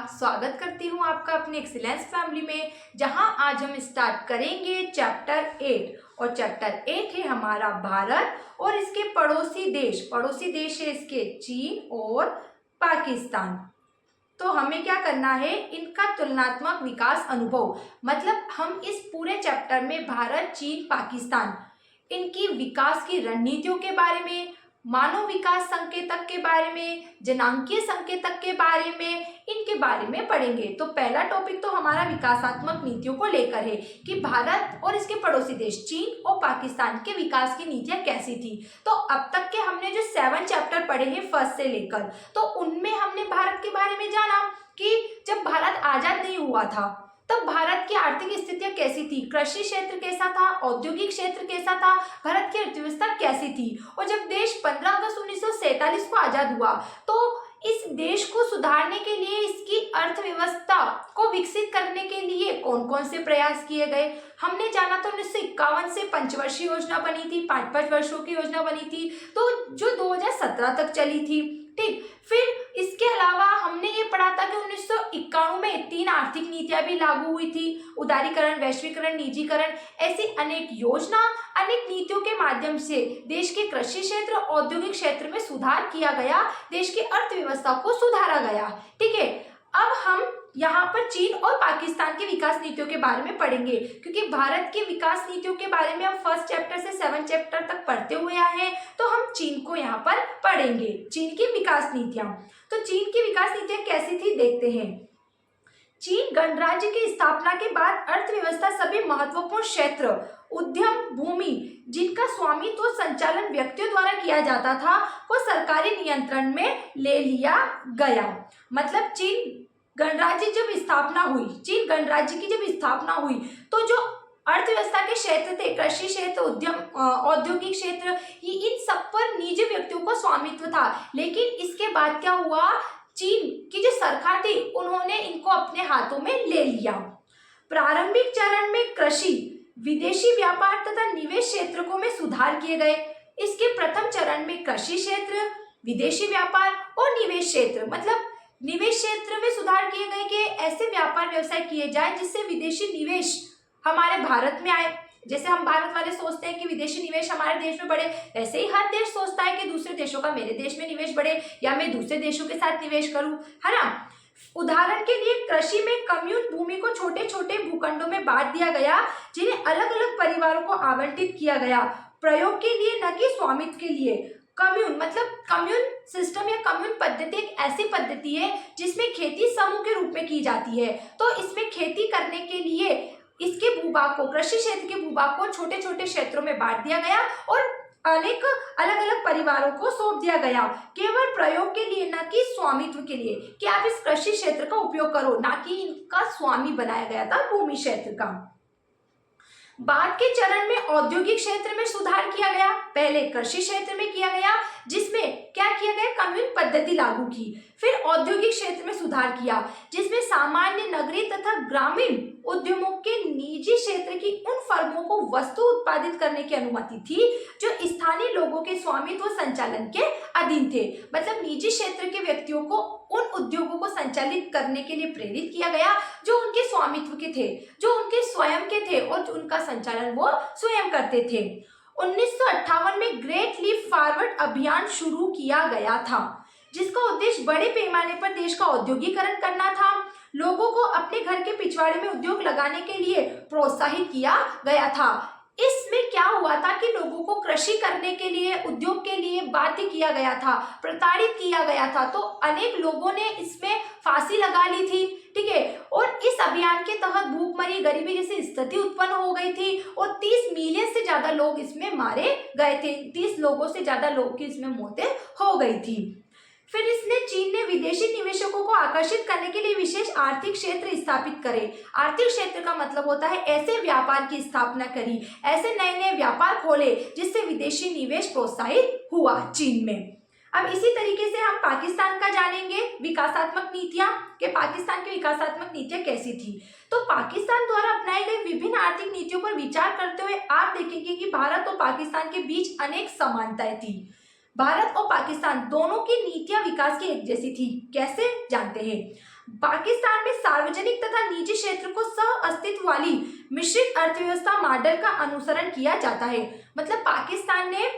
स्वागत करती हूँ आपका अपने एक्सीलेंस फैमिली में, जहां आज हम स्टार्ट करेंगे चैप्टर 8 और चैप्टर 8 है हमारा भारत और इसके पड़ोसी देश है इसके चीन और पाकिस्तान। तो हमें क्या करना है, इनका तुलनात्मक विकास अनुभव, मतलब हम इस पूरे चैप्टर में भारत, चीन, पाकिस्तान इनकी विकास की रणनीतियों के बारे में, मानव विकास संकेतक के बारे में, जनांकीय संकेतक के बारे में, इनके बारे में पढ़ेंगे। तो पहला टॉपिक तो हमारा विकासात्मक नीतियों को लेकर है कि भारत और इसके पड़ोसी देश चीन और पाकिस्तान के विकास की नीतियां कैसी थी। तो अब तक के हमने जो 7 चैप्टर पढ़े हैं फर्स्ट से लेकर, तो उनमें हमने भारत के बारे में जाना कि जब भारत आजाद नहीं हुआ था तब भारत की आर्थिक स्थितियां कैसी थी, कृषि क्षेत्र कैसा था, औद्योगिक क्षेत्र कैसा था, भारत की अर्थव्यवस्था कैसी थी। और जब देश 15 अगस्त 1947 को आजाद हुआ तो इस देश को सुधारने के लिए, इसकी अर्थव्यवस्था को विकसित करने के लिए कौन कौन से प्रयास किए गए हमने जाना। तो 1951 से पंचवर्षीय योजना बनी थी, 5-5 वर्षों की योजना बनी थी, तो जो 2017 तक चली थी। ठीक, फिर इसके अलावा हमने ये पढ़ा था कि 1991 में 3 आर्थिक नीतियां भी लागू हुई थी, उदारीकरण, वैश्वीकरण, निजीकरण, ऐसी अनेक योजना, अनेक नीतियों के माध्यम से देश के कृषि क्षेत्र, औद्योगिक क्षेत्र में सुधार किया गया, देश की अर्थव्यवस्था को सुधारा गया। ठीक है, अब हम यहाँ पर चीन और पाकिस्तान की विकास नीतियों के बारे में पढ़ेंगे, क्योंकि भारत की विकास नीतियों के बारे में हम फर्स्ट चैप्टर से 7 चैप्टर तक पढ़ते हुए आए हैं, तो हम चीन को यहाँ पर पढ़ेंगे, चीन की विकास नीतियां। तो चीन की विकास नीतियां कैसी थी देखते हैं। चीन गणराज्य की स्थापना के बाद अर्थव्यवस्था सभी महत्वपूर्ण क्षेत्र, उद्यम, भूमि जिनका स्वामित्व और संचालन व्यक्तियों द्वारा किया जाता था को सरकारी नियंत्रण में ले लिया गया। मतलब चीन गणराज्य की जब स्थापना हुई तो जो अर्थव्यवस्था के क्षेत्र थे, कृषि क्षेत्र, उद्यम, औद्योगिक क्षेत्र, ये इन सब पर निजी व्यक्तियों को स्वामित्व था। लेकिन इसके बाद क्या हुआ, चीन की जो सरकार थी उन्होंने इनको अपने हाथों में ले लिया। प्रारंभिक चरण में कृषि, विदेशी व्यापार तथा निवेश क्षेत्रों में सुधार किए गए। इसके प्रथम चरण में कृषि क्षेत्र, विदेशी व्यापार और निवेश क्षेत्र, मतलब निवेश क्षेत्र में सुधार किए गए कि ऐसे व्यापार व्यवसाय किए जाए जिससे विदेशी निवेश हमारे भारत में आए। जैसे हम भारत वाले सोचते हैं कि विदेशी निवेश हमारे देश में बढ़े, ऐसे ही हर देश सोचता है कि दूसरे देशों का मेरे देश में निवेश बढ़े या मैं दूसरे देशों के साथ निवेश करूं, है ना। उदाहरण के लिए कृषि में कम्यून भूमि को छोटे छोटे भूखंडों में बांट दिया गया, जिन्हें अलग अलग परिवारों को आवंटित किया गया, प्रयोग के लिए न कि स्वामित्व के लिए। कम्यून मतलब कम्यून सिस्टम या कम्यून पद्धति एक ऐसी पद्धति है जिसमें खेती समूह के रूप में की जाती है। तो इसमें खेती करने के लिए इसके भूभाग को, कृषि क्षेत्र के भूभाग को छोटे छोटे क्षेत्रों में बांट दिया गया और अनेक अलग अलग परिवारों को सौंप दिया गया, केवल प्रयोग के लिए, न कि स्वामित्व के लिए, कि आप इस कृषि क्षेत्र का उपयोग करो, ना कि इनका स्वामी बनाया गया था भूमि क्षेत्र का। बाद के चरण में औद्योगिक क्षेत्र में सुधार किया गया, पहले कृषि क्षेत्र में किया गया जिसमें क्या किया गया, कम्यून पद्धति लागू की। फिर औद्योगिक क्षेत्र में सुधार किया जिसमें सामान्य नगरीय तथा ग्रामीण उद्यमों के निजी क्षेत्र की उन फर्मों को वस्तु उत्पादित करने की अनुमति थी जो स्थानीय लोगों के स्वामित्व और संचालन के अधीन थे। मतलब निजी क्षेत्र के व्यक्तियों को उन उद्योगों को संचालित करने के लिए प्रेरित किया गया जो उनके स्वामित्व के थे, जो उनके स्वयं के थे और उनका संचालन वो स्वयं करते थे। 1958 में ग्रेट लीप फॉरवर्ड अभियान शुरू किया गया था, जिसका उद्देश्य बड़े पैमाने पर देश का औद्योगिकरण करना था। लोगों को अपने घर के पिछवाड़े में उद्योग लगाने के लिए प्रोत्साहित किया गया था। इसमें क्या हुआ था कि लोगों को कृषि करने के लिए, उद्योग के लिए बाध्य किया गया था, प्रताड़ित किया गया था, तो अनेक लोगों ने इसमें फांसी लगा ली थी। ठीक है, और इस अभियान के तहत भूखमरी, गरीबी जैसी स्थिति उत्पन्न हो गई थी और 30 मिलियन से ज्यादा लोग इसमें मारे गए थे, 30 लोगों से ज्यादा लोग की इसमें मौतें हो गई थी। फिर चीन ने विदेशी निवेशकों को आकर्षित करने के लिए विशेष आर्थिक क्षेत्र स्थापित करे। आर्थिक क्षेत्र का मतलब होता है ऐसे व्यापार की स्थापना करी, ऐसे नए नए व्यापार खोले जिससे विदेशी निवेश प्रोत्साहित हुआ चीन में। अब इसी तरीके से हम पाकिस्तान का जानेंगे विकासात्मक नीतियां, कि पाकिस्तान की विकासात्मक नीतियां कैसी थी। तो पाकिस्तान द्वारा अपनाई गई विभिन्न आर्थिक नीतियों पर विचार करते हुए आप देखेंगे कि भारत और पाकिस्तान के बीच अनेक समानताएं थी। भारत और पाकिस्तान दोनों की नीतियां विकास की एक जैसी थी। कैसे, जानते हैं। पाकिस्तान में सार्वजनिक तथा निजी क्षेत्र को सह अस्तित्व वाली मिश्रित अर्थव्यवस्था मॉडल का अनुसरण किया जाता है। मतलब पाकिस्तान ने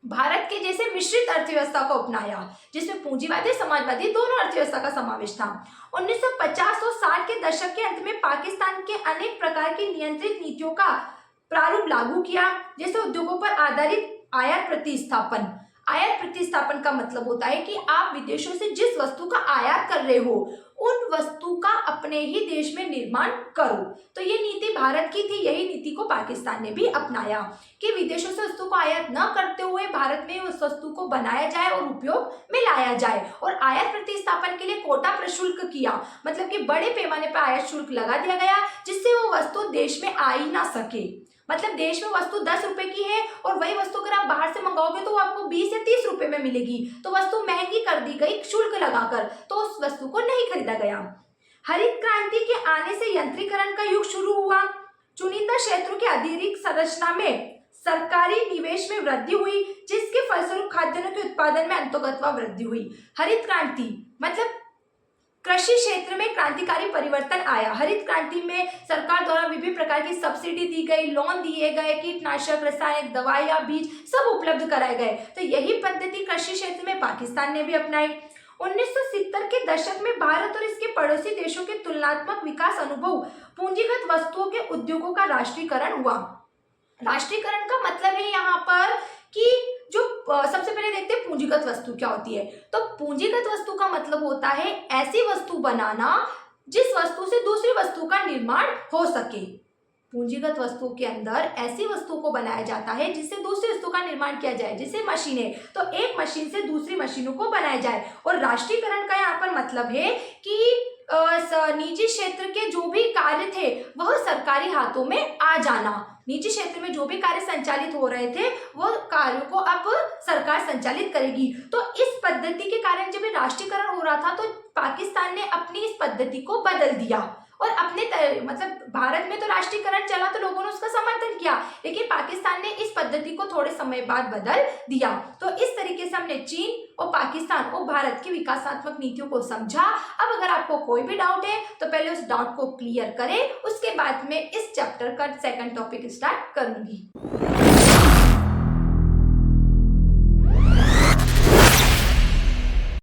भारत के जैसे मिश्रित अर्थव्यवस्था को अपनाया, जिसमें पूंजीवादी समाजवादी दोनों अर्थव्यवस्था का समावेश था। 1950 और 60 के दशक के अंत में पाकिस्तान के अनेक प्रकार की नियंत्रित नीतियों का प्रारूप लागू किया, जैसे उद्योगों पर आधारित आयात प्रतिस्थापन। आयात प्रतिस्थापन का मतलब होता है कि आप विदेशों से जिस वस्तु का आयात कर रहे हो उन वस्तु का अपने ही देश में निर्माण करो। तो ये नीति भारत की थी, यही नीति को पाकिस्तान ने भी अपनाया कि विदेशों से वस्तु को आयात न करते हुए भारत में उस वस्तु को बनाया जाए और उपयोग में लाया जाए। और आयात प्रतिस्थापन के लिए कोटा प्रशुल्क किया, मतलब कि बड़े पैमाने पर आयात शुल्क लगा दिया गया, जिससे वो वस्तु देश में आ ही ना सके। मतलब देश में वस्तु 10 रुपए की है और वही वस्तु अगर आप बाहर से मंगाओगे तो वो आपको 20 या 30 रुपए में मिलेगी। तो वस्तु महंगी कर दी गई शुल्क लगाकर, तो उस वस्तु को नहीं खरीदा गया। हरित क्रांति के आने से यंत्रीकरण का युग शुरू हुआ। चुनिंदा क्षेत्रों के अतिरिक्त संरचना में सरकारी निवेश में वृद्धि हुई, जिसके फलस्वरूप खाद्यान्नों के उत्पादन में अंतोगत्वा वृद्धि हुई। हरित क्रांति मतलब कृषि क्षेत्र में क्रांतिकारी परिवर्तन आया। हरित क्रांति में सरकार द्वारा विभिन्न प्रकार की सब्सिडी दी गई, लोन दिए गए, कीटनाशक, रासायनिक दवाइयां, बीज सब उपलब्ध कराए गए। तो यही पद्धति कृषि क्षेत्र में पाकिस्तान ने भी अपनाई। 1970 के दशक में भारत और इसके पड़ोसी देशों के तुलनात्मक विकास अनुभव पूंजीगत वस्तुओं के उद्योगों का राष्ट्रीयकरण हुआ। राष्ट्रीयकरण का मतलब है यहाँ पर कि जो सबसे पहले देखते हैं पूंजीगत वस्तु क्या होती है। तो पूंजीगत वस्तु का मतलब होता है ऐसी वस्तु बनाना जिस वस्तु से दूसरी वस्तु का निर्माण हो सके। पूंजीगत वस्तु के अंदर ऐसी वस्तु को बनाया जाता है जिससे दूसरी वस्तु का निर्माण किया जाए, जैसे मशीनें, तो एक मशीन से दूसरी मशीनों को बनाया जाए। और राष्ट्रीयकरण का यहाँ पर मतलब है कि निजी क्षेत्र के जो भी कार्य थे वह सरकारी हाथों में आ जाना। निजी क्षेत्र में जो भी कार्य संचालित हो रहे थे वो कार्यों को अब सरकार संचालित करेगी। तो इस पद्धति के कारण जब राष्ट्रीयकरण हो रहा था तो पाकिस्तान ने अपनी इस पद्धति को बदल दिया और अपने मतलब भारत में तो राष्ट्रीयकरण चला तो लोगों ने उसका समर्थन किया, लेकिन पाकिस्तान ने इस पद्धति को थोड़े समय बाद बदल दिया। तो इस तरीके से हमने चीन और पाकिस्तान और भारत की विकासात्मक नीतियों को समझा। अब अगर आपको कोई भी डाउट है तो पहले उस डाउट को क्लियर करें, उसके बाद में इस चैप्टर का सेकंड टॉपिक स्टार्ट करूंगी।